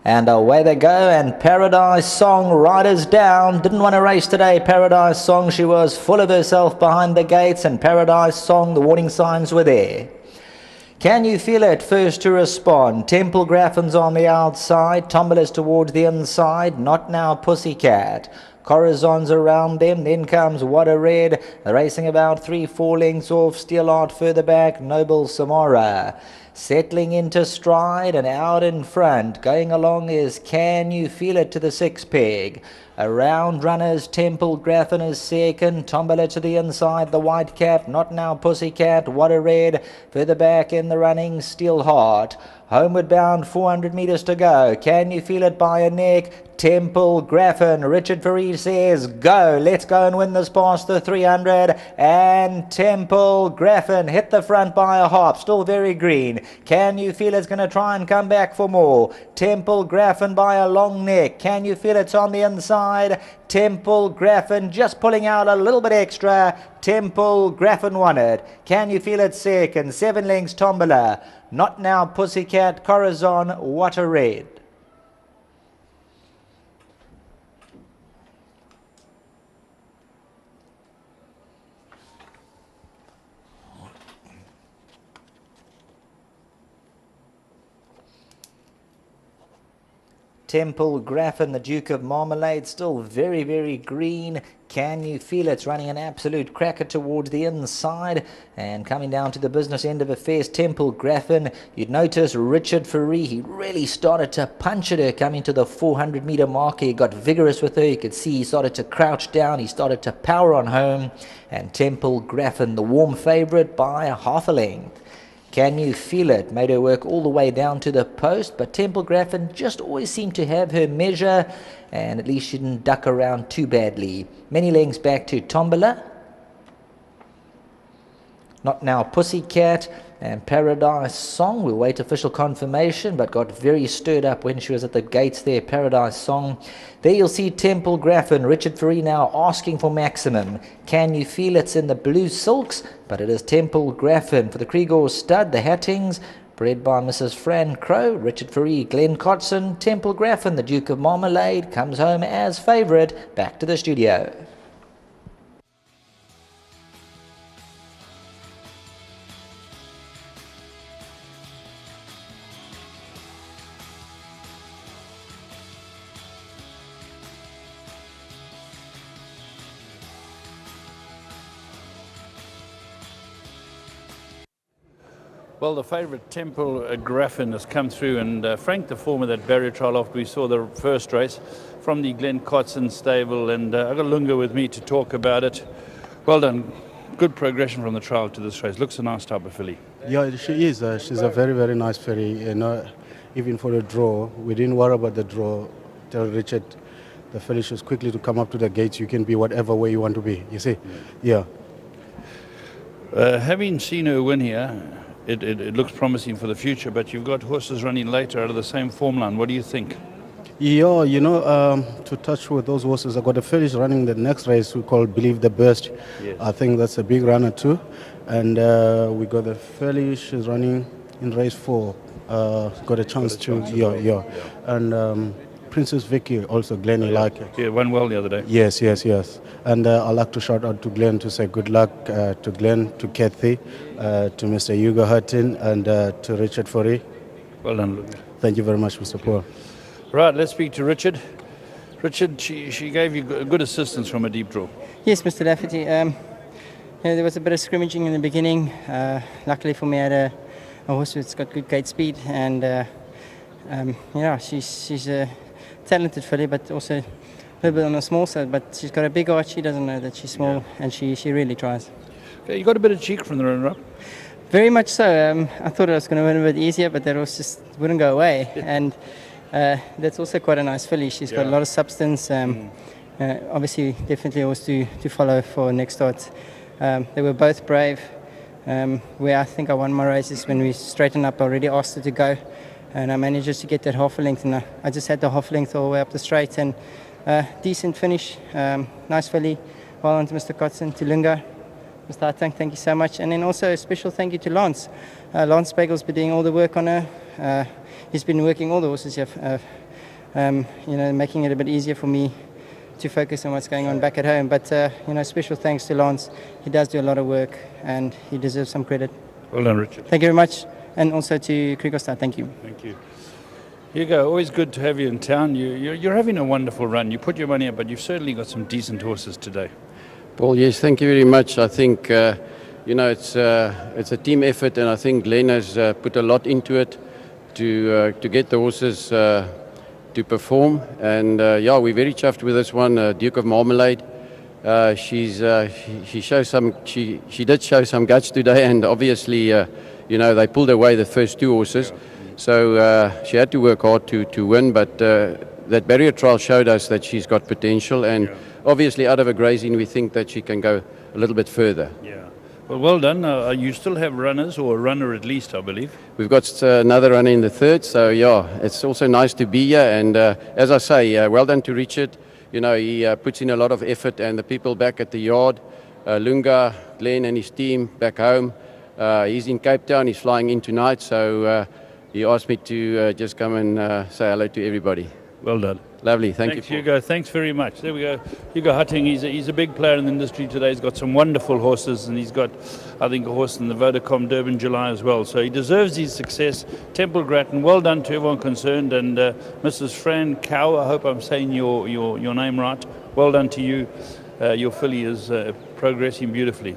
And away they go, and Paradise Song, riders down. Didn't want to race today, Paradise Song. She was full of herself behind the gates, and Paradise Song, the warning signs were there. Can you feel it? First to respond. Temple Graffin's on the outside. Tombola's towards the inside. Not Now Pussycat. Corazon's around them. Then comes What a Red. They're racing about 3-4 lengths off. Steel Art further back. Noble Samara. Settling into stride and out in front. Going along is Can You Feel It to the 6 peg. Around runners, Temple Graffin is second. Tombola to the inside, the White Cat. Not Now Pussycat. What a Red. Further back in the running, Steel Heart. Homeward bound, 400 metres to go. Can You Feel It by a neck? Temple Graffin. Richard Farid says, go. Let's go and win this past the 300. And Temple Graffin hit the front by a hop. Still very green. Can You Feel It's going to try and come back for more. Temple Graffin by a long neck. Can You Feel It's on the inside? Temple Graffin just pulling out a little bit extra. Temple Graffin won it. Can You Feel It second? 7 lengths Tombola. Not Now Pussycat. Corazon. What a Red. Temple Graffin, the Duke of Marmalade, still very, very green. Can You Feel It's running an absolute cracker towards the inside. And coming down to the business end of affairs, Temple Graffin. You'd notice Richard Farid, he really started to punch at her coming to the 400 metre marker. He got vigorous with her. You could see he started to crouch down. He started to power on home. And Temple Graffin, the warm favourite by a half a length. Can You Feel It made her work all the way down to the post, but Temple Graffin just always seemed to have her measure, and at least she didn't duck around too badly. Many lengths back to Tombola. Not Now Pussycat and Paradise Song. We'll wait official confirmation, but got very stirred up when she was at the gates there, Paradise Song. There you'll see Temple Graffin. Richard Farid now asking for maximum. Can You Feel It's in the blue silks, but it is Temple Graffin for the Krieger stud, the Hattings, bred by Mrs. Fran Crow. Richard Farid, Glenn Cotson, Temple Graffin, the Duke of Marmalade, comes home as favourite. Back to the studio. Well, the favourite Temple Graffin has come through, and Frank, the former that barrier trial after we saw the first race from the Glen Cotson stable, and I've got Lunga with me to talk about it. Well done. Good progression from the trial to this race. Looks a nice type of filly. Yeah, she is. She's a very, very nice filly. You know, even for the draw, we didn't worry about the draw. Tell Richard, the filly was quickly to come up to the gates. You can be whatever way you want to be. You see? Yeah. Having seen her win here, it looks promising for the future, but you've got horses running later out of the same form line. What do you think? Yeah, you know, to touch with those horses, I've got a filly running the next race we call Believe the Best. Yes. I think that's a big runner too. And we got the filly, she's running in race 4. Got a chance to, yeah. And Princess Vicky also, Glenn, you like it? Yeah, won well the other day. Yes. And I'd like to shout out to Glenn to say good luck to Glenn, to Kathy, to Mr. Hugo Hutton, and to Richard Farid. Well done, Luke. Thank you very much, Mr. Paul. Right, let's speak to Richard. Richard, she gave you good assistance from a deep draw. Yes, Mr. Lafferty. There was a bit of scrimmaging in the beginning. Luckily for me, I had a horse that's got good gate speed, and she's a talented filly, but also a little bit on the small side. But she's got a big heart. She doesn't know that she's small, and she really tries. Okay, you got a bit of cheek from the runner-up. Very much so. I thought I was going to win a bit easier, but that horse just wouldn't go away. And that's also quite a nice filly. She's got a lot of substance. Obviously, definitely a horse to follow for next start. They were both brave. Where I think I won my races when we straightened up, I already asked her to go. And I managed just to get that half a length, and I just had the half a length all the way up the straight, and decent finish, nice filly. Well done to Mr. Cotson, to Lunga, Mr. Atang, thank you so much. And then also a special thank you to Lance. Lance Spagel's been doing all the work on her. He's been working all the horses here making it a bit easier for me to focus on what's going on back at home. But, special thanks to Lance. He does do a lot of work and he deserves some credit. Well done, Richard. Thank you very much. And also to Krigostar, thank you. Thank you. Hugo, always good to have you in town. You're having a wonderful run. You put your money up, but you've certainly got some decent horses today. Paul, yes, thank you very much. I think, it's a team effort, and I think Glenn has put a lot into it to get the horses to perform. And, we're very chuffed with this one, Duke of Marmalade. She did show some guts today, and obviously, they pulled away the first two horses. Yeah. So she had to work hard to win, but that barrier trial showed us that she's got potential, and obviously out of a grazing we think that she can go a little bit further. Yeah. Well done. You still have runners, or a runner at least, I believe. We've got another runner in the third, so it's also nice to be here, and as I say, well done to Richard. He puts in a lot of effort, and the people back at the yard, Lunga, Glenn and his team back home, he's in Cape Town, he's flying in tonight, so he asked me to just come and say hello to everybody. Well done. Lovely, thank Thanks, you. Hugo. Thanks very much. There we go. Hugo Hutting, he's a big player in the industry today. He's got some wonderful horses, and he's got, I think, a horse in the Vodacom Durban July as well. So he deserves his success. Temple Grattan, well done to everyone concerned. And Mrs. Fran Cow, I hope I'm saying your name right. Well done to you. Your filly is progressing beautifully.